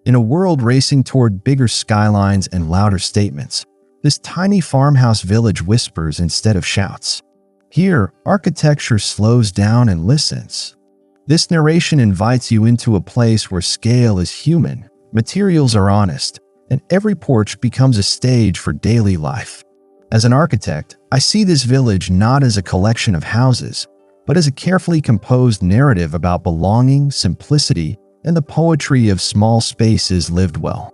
In a world racing toward bigger skylines and louder statements, this tiny farmhouse village whispers instead of shouts. Here, architecture slows down and listens. This narration invites you into a place where scale is human, materials are honest, and every porch becomes a stage for daily life. As an architect, I see this village not as a collection of houses, but as a carefully composed narrative about belonging, simplicity, and the poetry of small spaces lived well.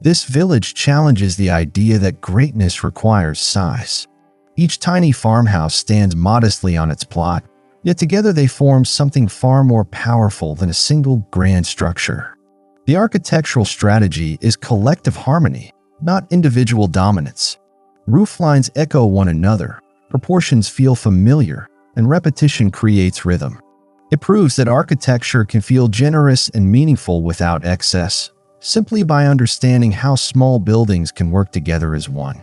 This village challenges the idea that greatness requires size. Each tiny farmhouse stands modestly on its plot, yet together they form something far more powerful than a single grand structure. The architectural strategy is collective harmony, not individual dominance. Rooflines echo one another, proportions feel familiar, and repetition creates rhythm. It proves that architecture can feel generous and meaningful without excess, simply by understanding how small buildings can work together as one.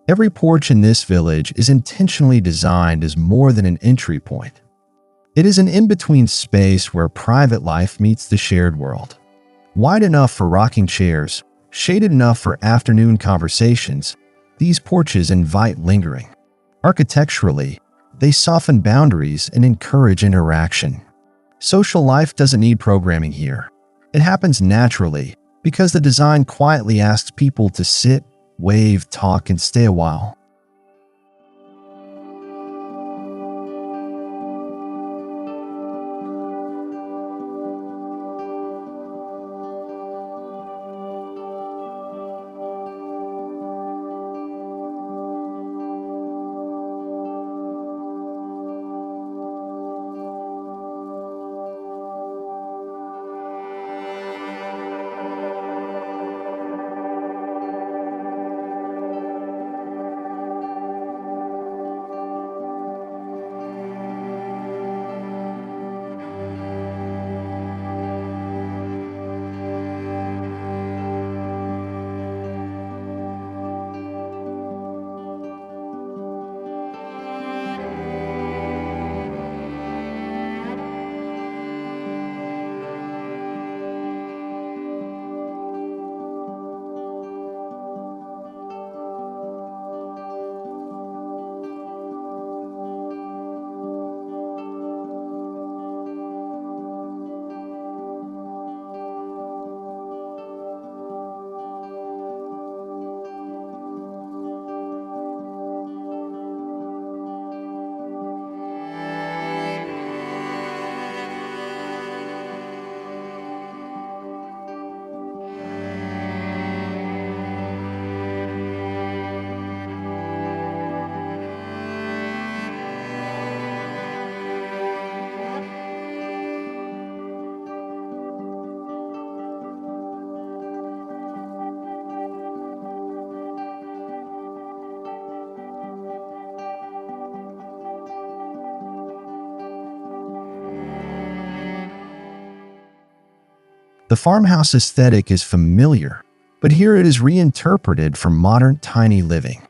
Every porch in this village is intentionally designed as more than an entry point. It is an in-between space where private life meets the shared world. Wide enough for rocking chairs, shaded enough for afternoon conversations, these porches invite lingering. Architecturally, they soften boundaries and encourage interaction. Social life doesn't need programming here. It happens naturally because the design quietly asks people to sit, wave, talk, and stay a while. The farmhouse aesthetic is familiar, but here it is reinterpreted for modern tiny living.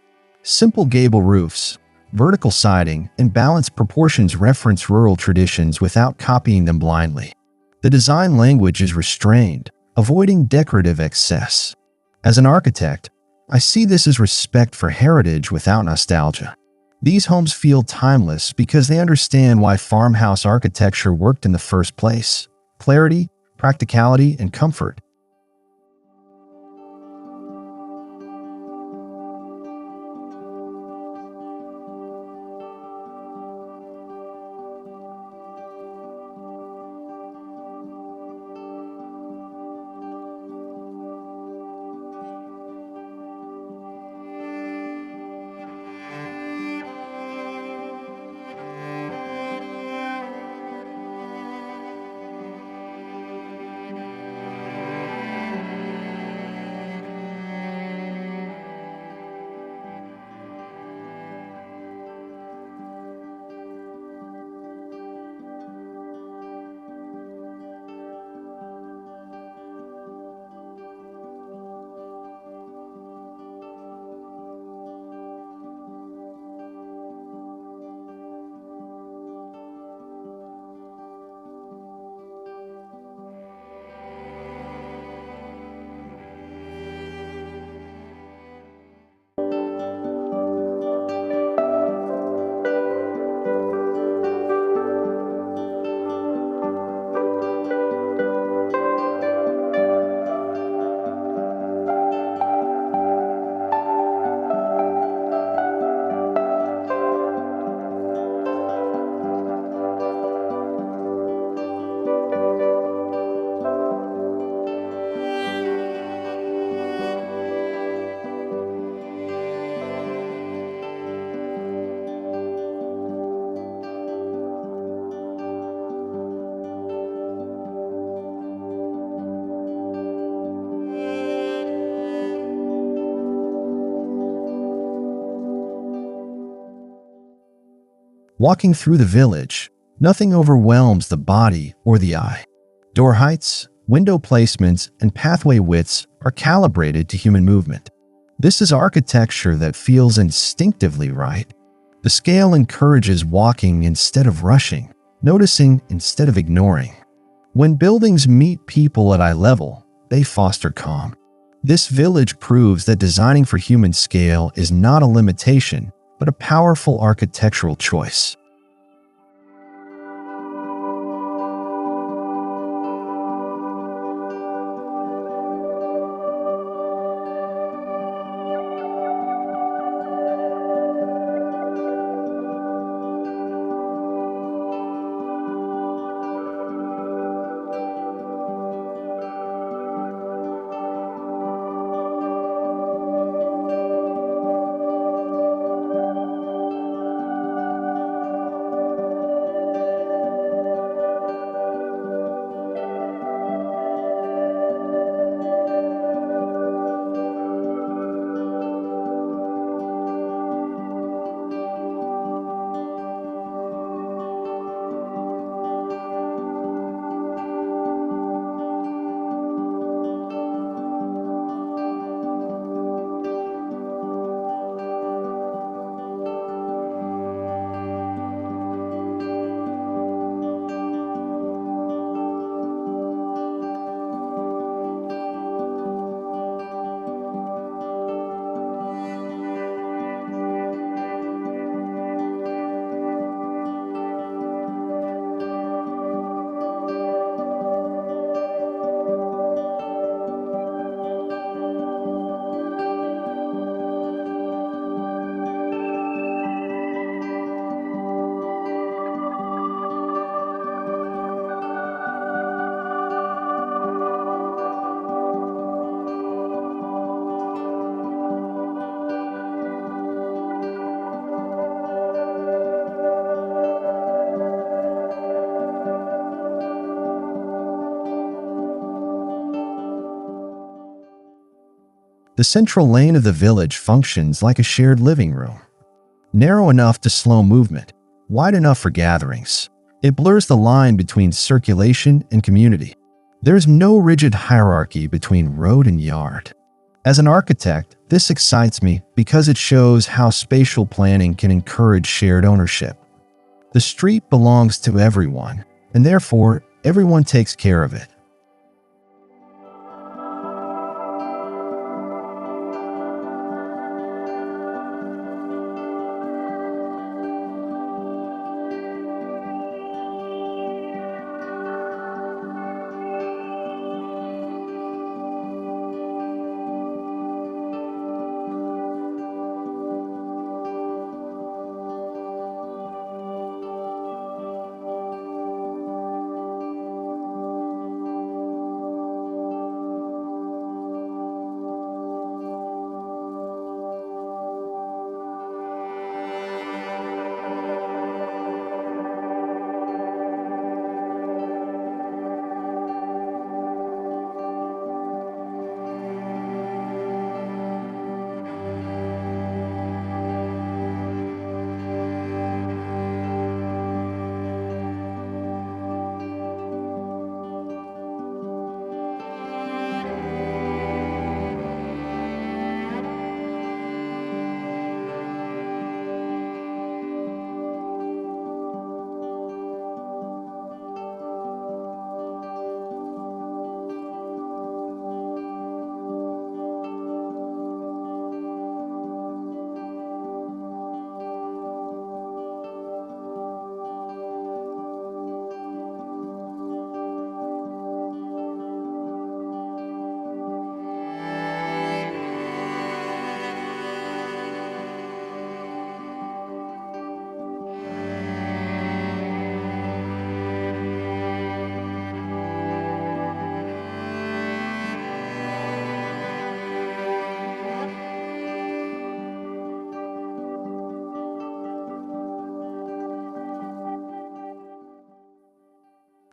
Simple gable roofs, vertical siding, and balanced proportions reference rural traditions without copying them blindly. The design language is restrained, avoiding decorative excess. As an architect, I see this as respect for heritage without nostalgia. These homes feel timeless because they understand why farmhouse architecture worked in the first place: clarity, practicality, and comfort. Walking through the village, nothing overwhelms the body or the eye. Door heights, window placements, and pathway widths are calibrated to human movement. This is architecture that feels instinctively right. The scale encourages walking instead of rushing, noticing instead of ignoring. When buildings meet people at eye level, they foster calm. This village proves that designing for human scale is not a limitation, but a powerful architectural choice. The central lane of the village functions like a shared living room. Narrow enough to slow movement, wide enough for gatherings, it blurs the line between circulation and community. There's no rigid hierarchy between road and yard. As an architect, this excites me because it shows how spatial planning can encourage shared ownership. The street belongs to everyone, and therefore, everyone takes care of it.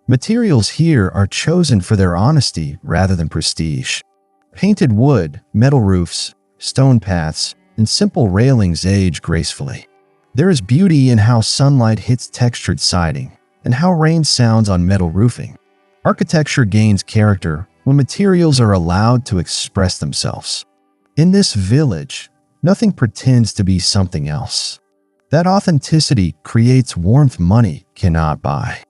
Materials here are chosen for their honesty rather than prestige. Painted wood, metal roofs, stone paths, and simple railings age gracefully. There is beauty in how sunlight hits textured siding and how rain sounds on metal roofing. Architecture gains character when materials are allowed to express themselves. In this village, nothing pretends to be something else. That authenticity creates warmth money cannot buy.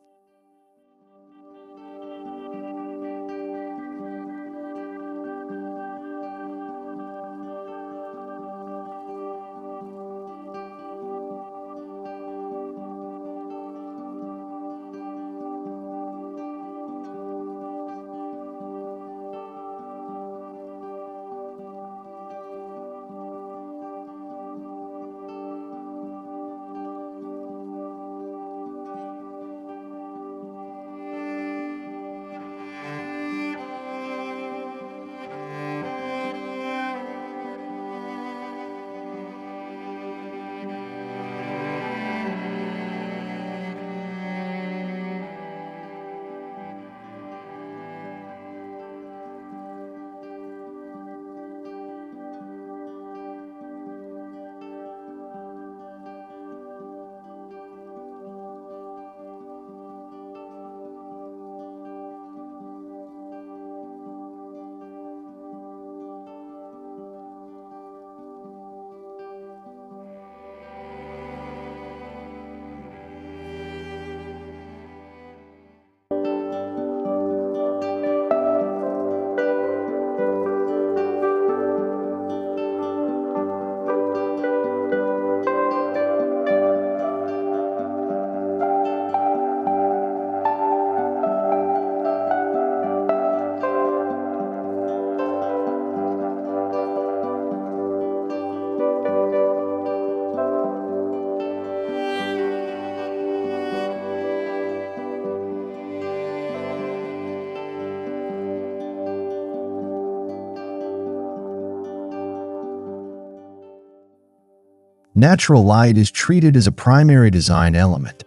Natural light is treated as a primary design element.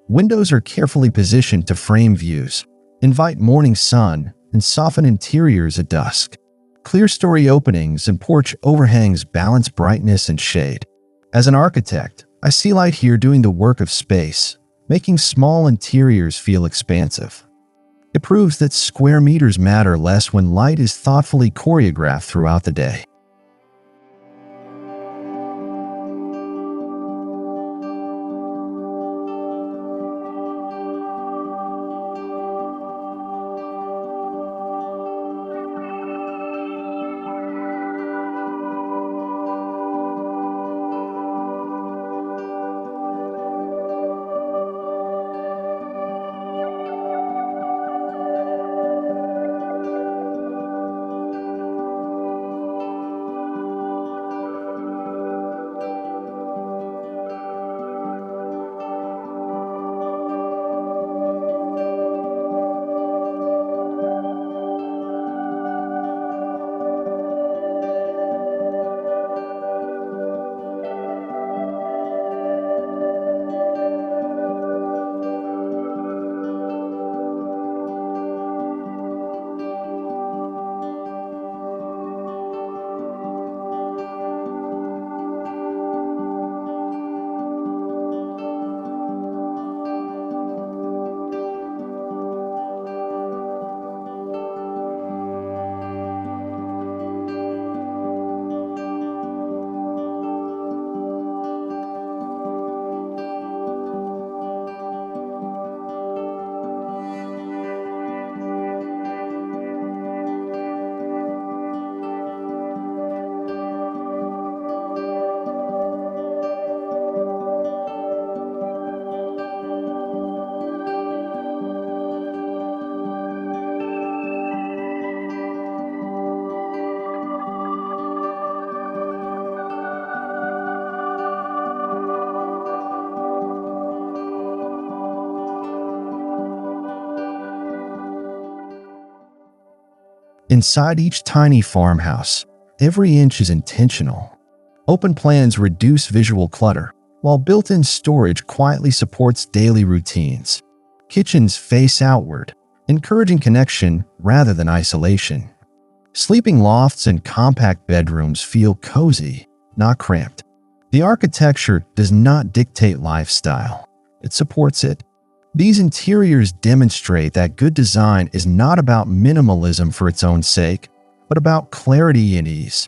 Windows are carefully positioned to frame views, invite morning sun, and soften interiors at dusk. Clear-story openings and porch overhangs balance brightness and shade. As an architect, I see light here doing the work of space, making small interiors feel expansive. It proves that square meters matter less when light is thoughtfully choreographed throughout the day. Inside each tiny farmhouse, every inch is intentional. Open plans reduce visual clutter, while built-in storage quietly supports daily routines. Kitchens face outward, encouraging connection rather than isolation. Sleeping lofts and compact bedrooms feel cozy, not cramped. The architecture does not dictate lifestyle. It supports it. These interiors demonstrate that good design is not about minimalism for its own sake, but about clarity and ease.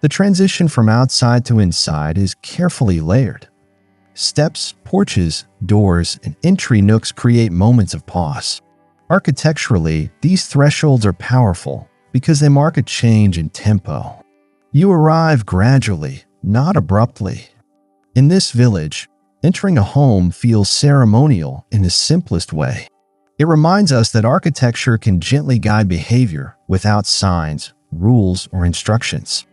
The transition from outside to inside is carefully layered. Steps, porches, doors, and entry nooks create moments of pause. Architecturally, these thresholds are powerful because they mark a change in tempo. You arrive gradually, not abruptly. In this village, entering a home feels ceremonial in the simplest way. It reminds us that architecture can gently guide behavior without signs, rules, or instructions.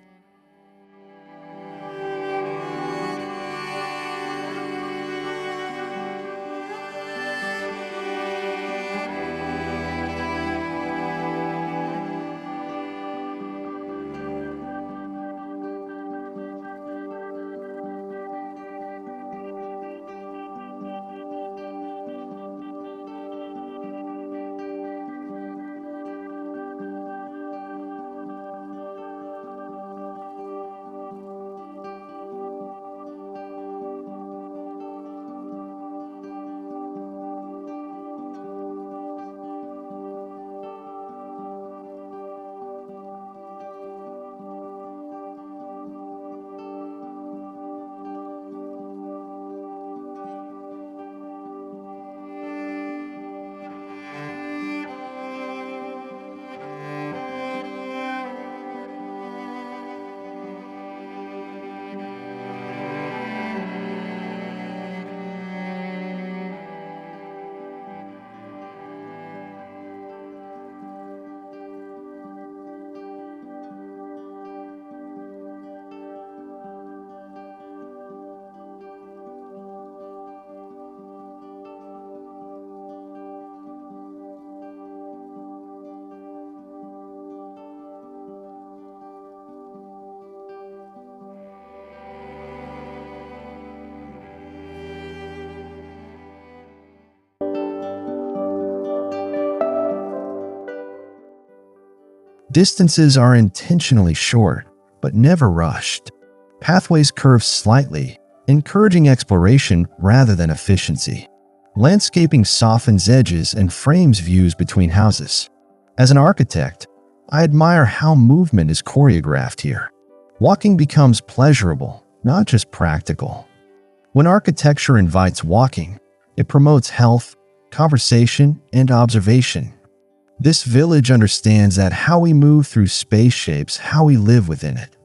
Distances are intentionally short, but never rushed. Pathways curve slightly, encouraging exploration rather than efficiency. Landscaping softens edges and frames views between houses. As an architect, I admire how movement is choreographed here. Walking becomes pleasurable, not just practical. When architecture invites walking, it promotes health, conversation, and observation. This village understands that how we move through space shapes how we live within it.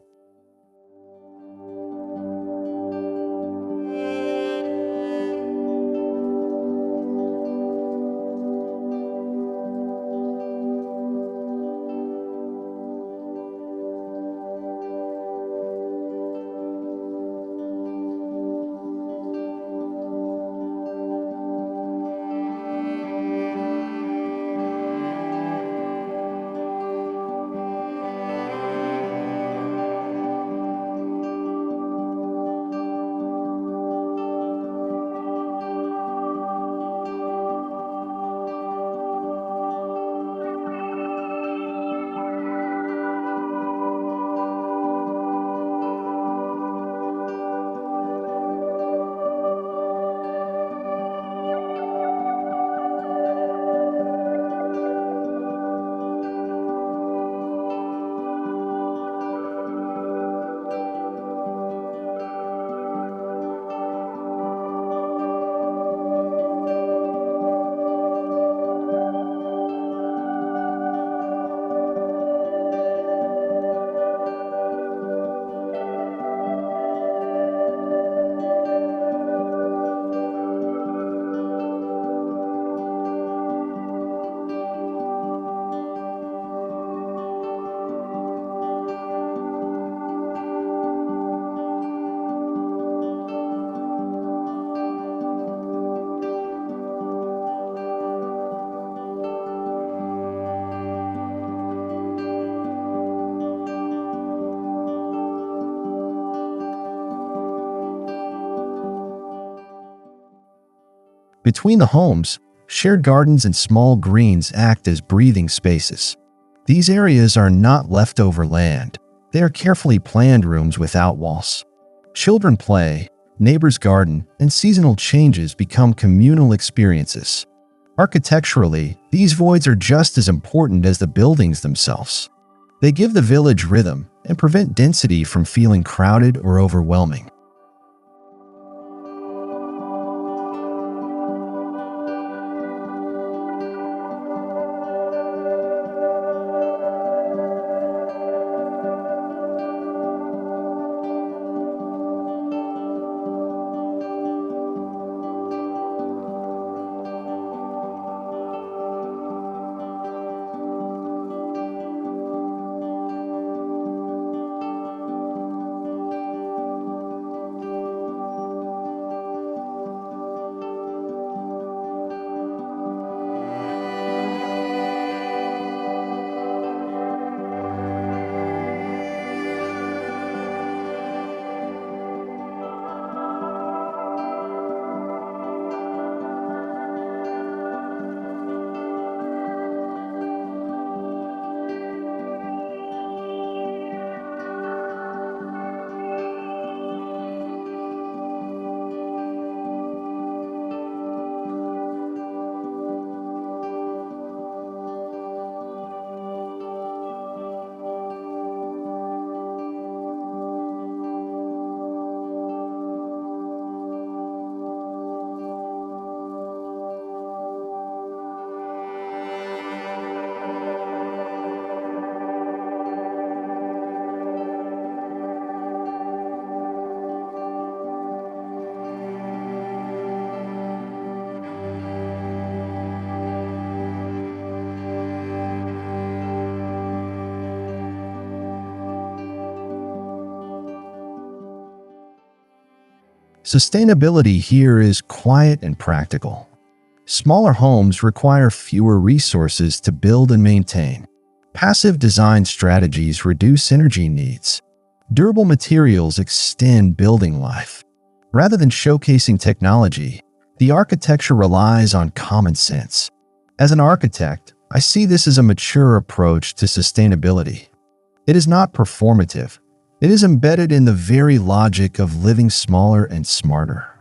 Between the homes, shared gardens and small greens act as breathing spaces. These areas are not leftover land. They are carefully planned rooms without walls. Children play, neighbors garden, and seasonal changes become communal experiences. Architecturally, these voids are just as important as the buildings themselves. They give the village rhythm and prevent density from feeling crowded or overwhelming. Sustainability here is quiet and practical. Smaller homes require fewer resources to build and maintain. Passive design strategies reduce energy needs. Durable materials extend building life. Rather than showcasing technology, the architecture relies on common sense. As an architect, I see this as a mature approach to sustainability. It is not performative. It is embedded in the very logic of living smaller and smarter.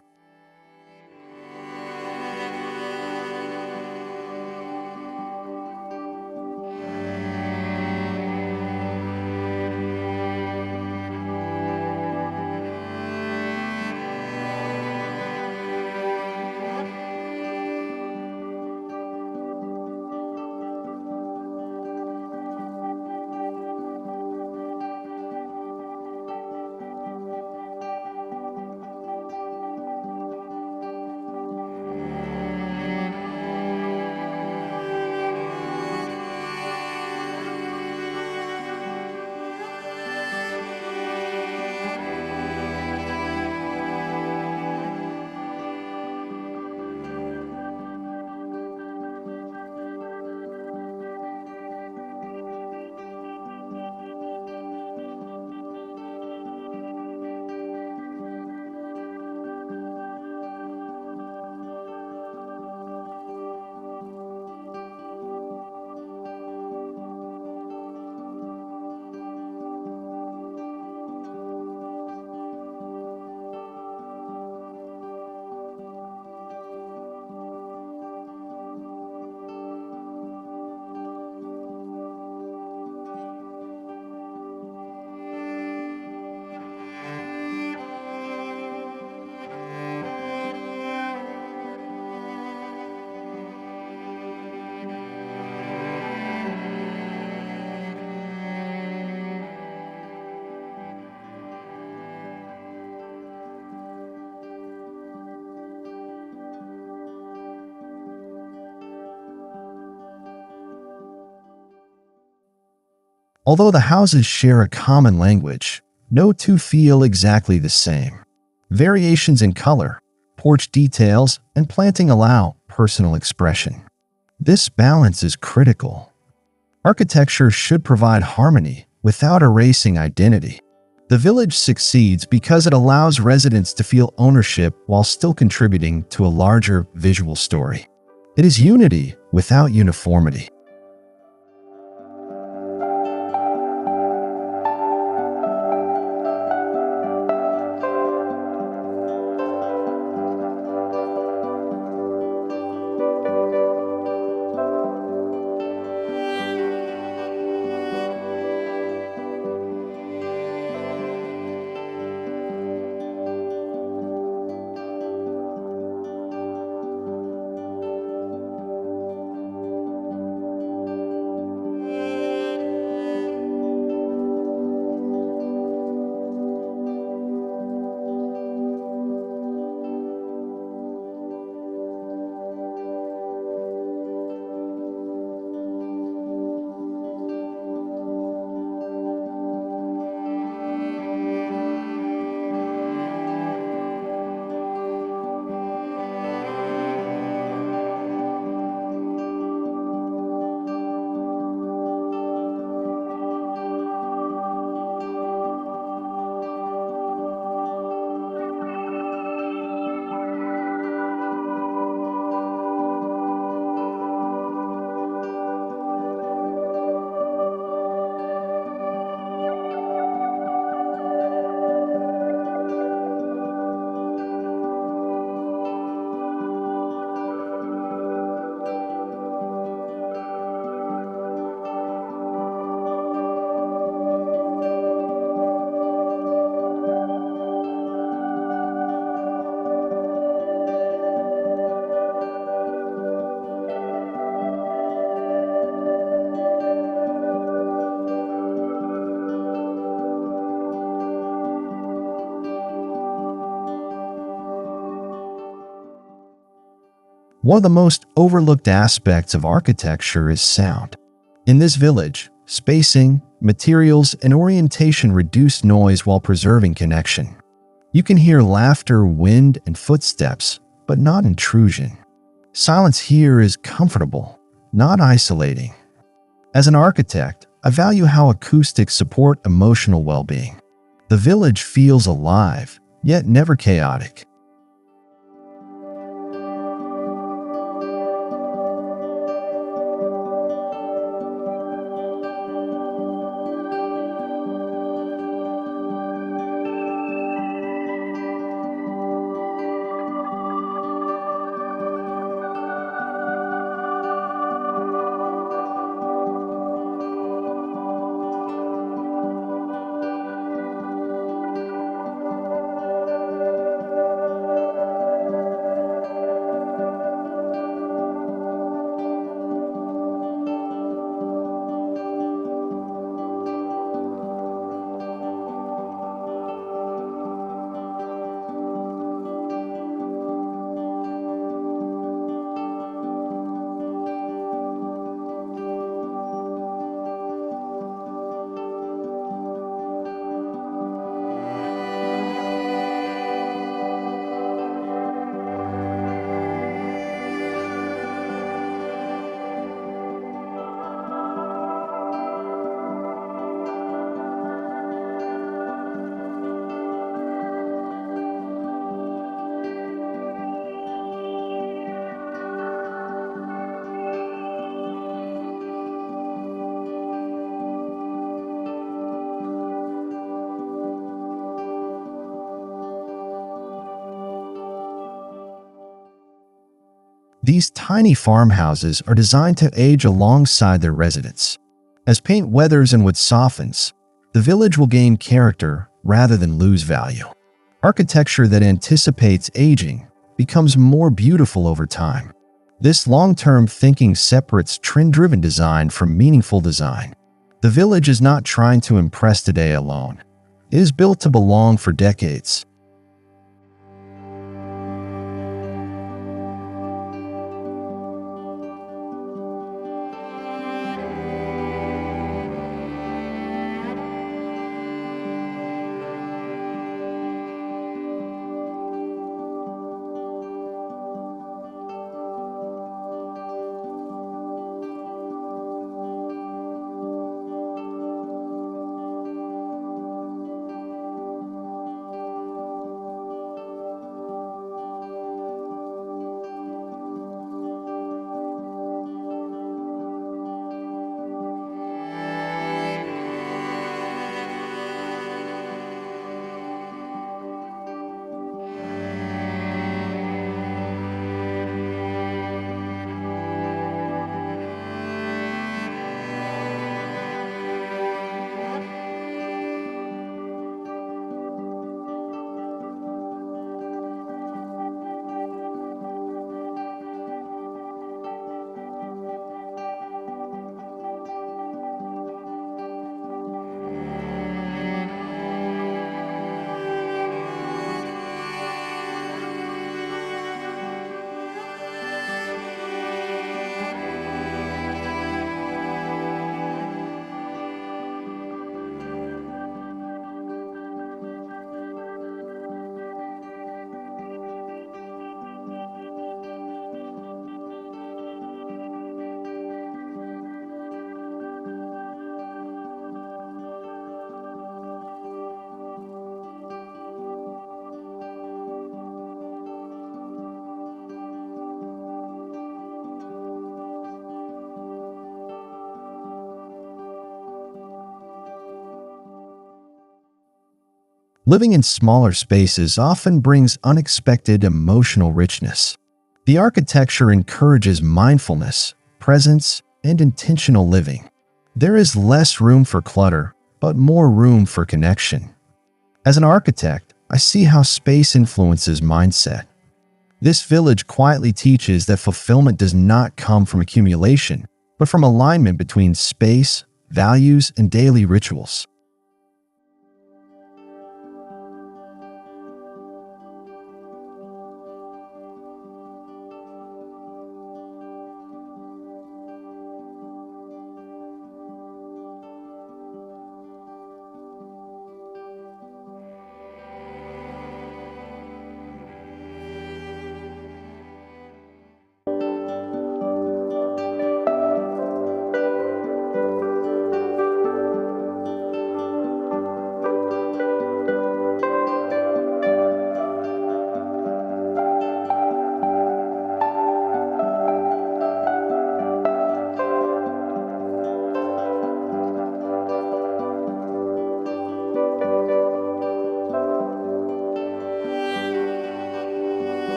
Although the houses share a common language, no two feel exactly the same. Variations in color, porch details, and planting allow personal expression. This balance is critical. Architecture should provide harmony without erasing identity. The village succeeds because it allows residents to feel ownership while still contributing to a larger visual story. It is unity without uniformity. One of the most overlooked aspects of architecture is sound. In this village, spacing, materials, and orientation reduce noise while preserving connection. You can hear laughter, wind, and footsteps, but not intrusion. Silence here is comfortable, not isolating. As an architect, I value how acoustics support emotional well-being. The village feels alive, yet never chaotic. These tiny farmhouses are designed to age alongside their residents. As paint weathers and wood softens, the village will gain character rather than lose value. Architecture that anticipates aging becomes more beautiful over time. This long-term thinking separates trend-driven design from meaningful design. The village is not trying to impress today alone. It is built to belong for decades. Living in smaller spaces often brings unexpected emotional richness. The architecture encourages mindfulness, presence, and intentional living. There is less room for clutter, but more room for connection. As an architect, I see how space influences mindset. This village quietly teaches that fulfillment does not come from accumulation, but from alignment between space, values, and daily rituals.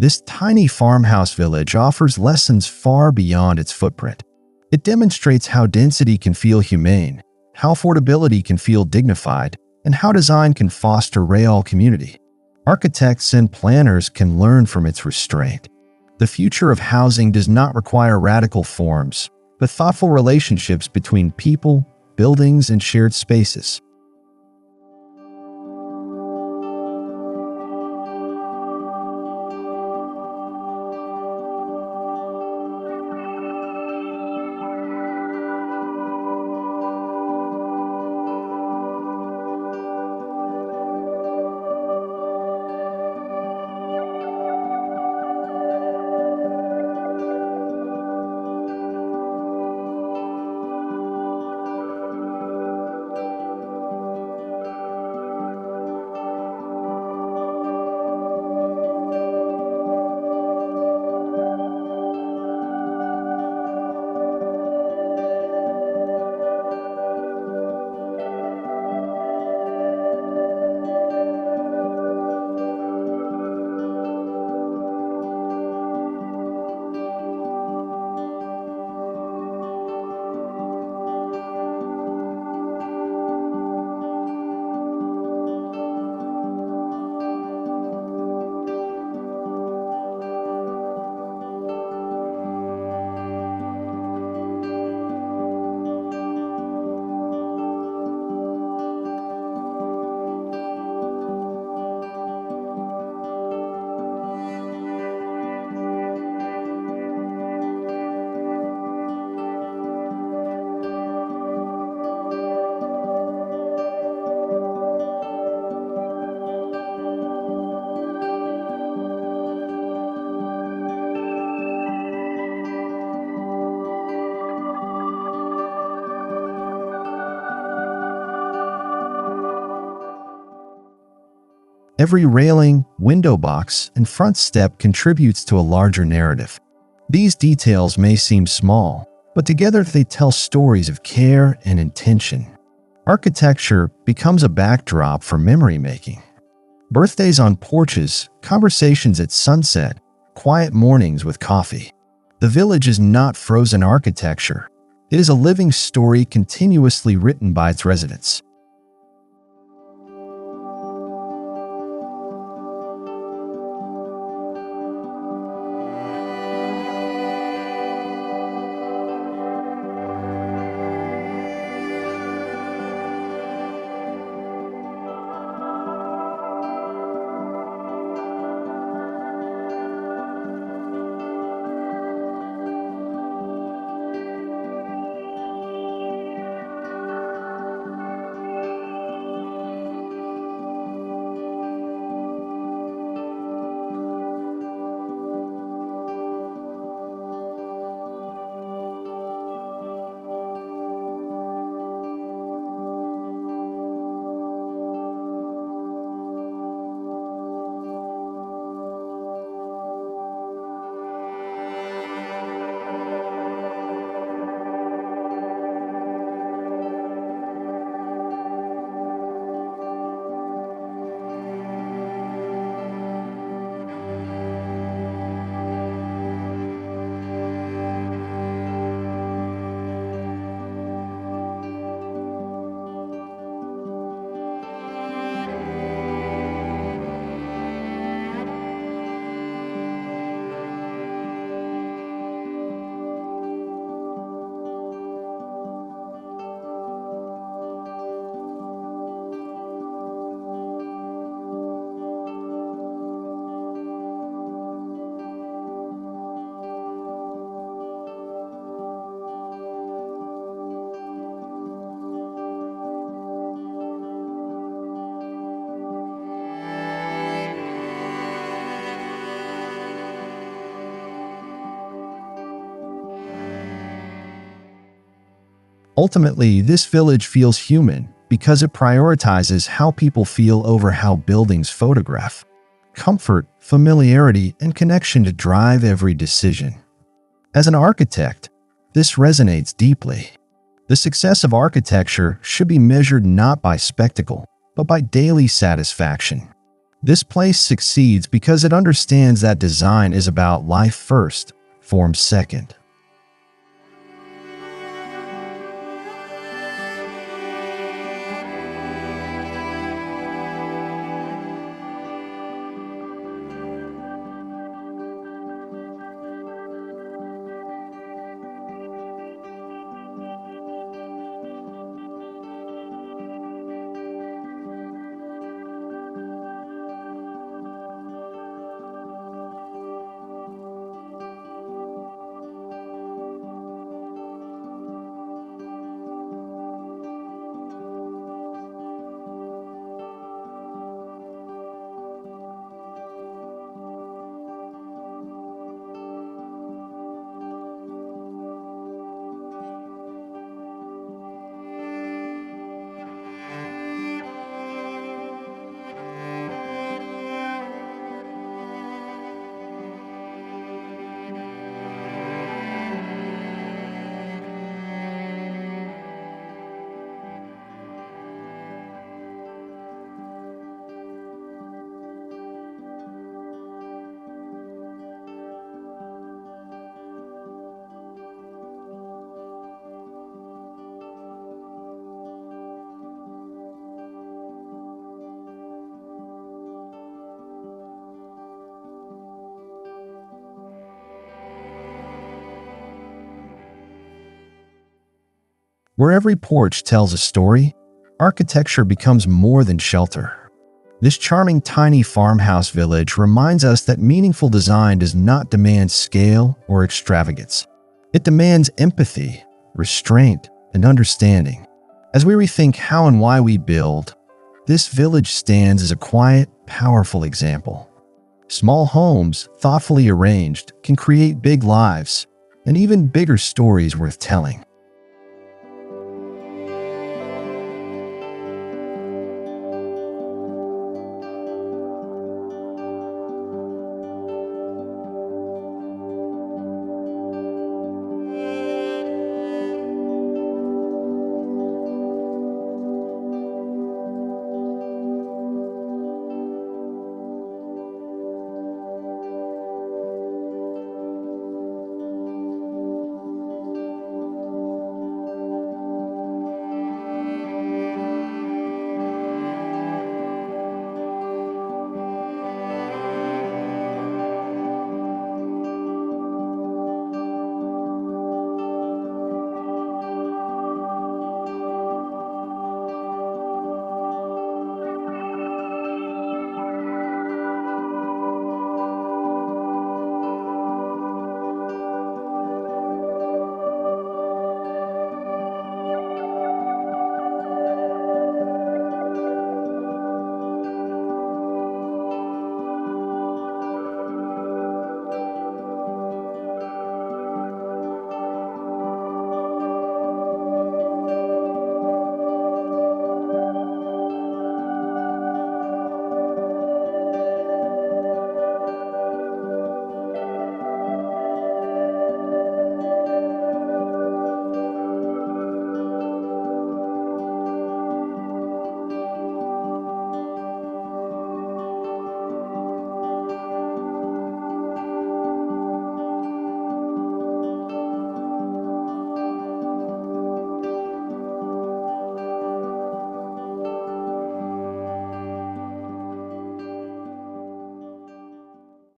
This tiny farmhouse village offers lessons far beyond its footprint. It demonstrates how density can feel humane, how affordability can feel dignified, and how design can foster real community. Architects and planners can learn from its restraint. The future of housing does not require radical forms, but thoughtful relationships between people, buildings, and shared spaces. Every railing, window box, and front step contributes to a larger narrative. These details may seem small, but together they tell stories of care and intention. Architecture becomes a backdrop for memory making. Birthdays on porches, conversations at sunset, quiet mornings with coffee. The village is not frozen architecture. It is a living story continuously written by its residents. Ultimately, this village feels human because it prioritizes how people feel over how buildings photograph. Comfort, familiarity, and connection to drive every decision. As an architect, this resonates deeply. The success of architecture should be measured not by spectacle, but by daily satisfaction. This place succeeds because it understands that design is about life first, form second. Where every porch tells a story, architecture becomes more than shelter. This charming tiny farmhouse village reminds us that meaningful design does not demand scale or extravagance. It demands empathy, restraint, and understanding. As we rethink how and why we build, this village stands as a quiet, powerful example. Small homes, thoughtfully arranged, can create big lives and even bigger stories worth telling.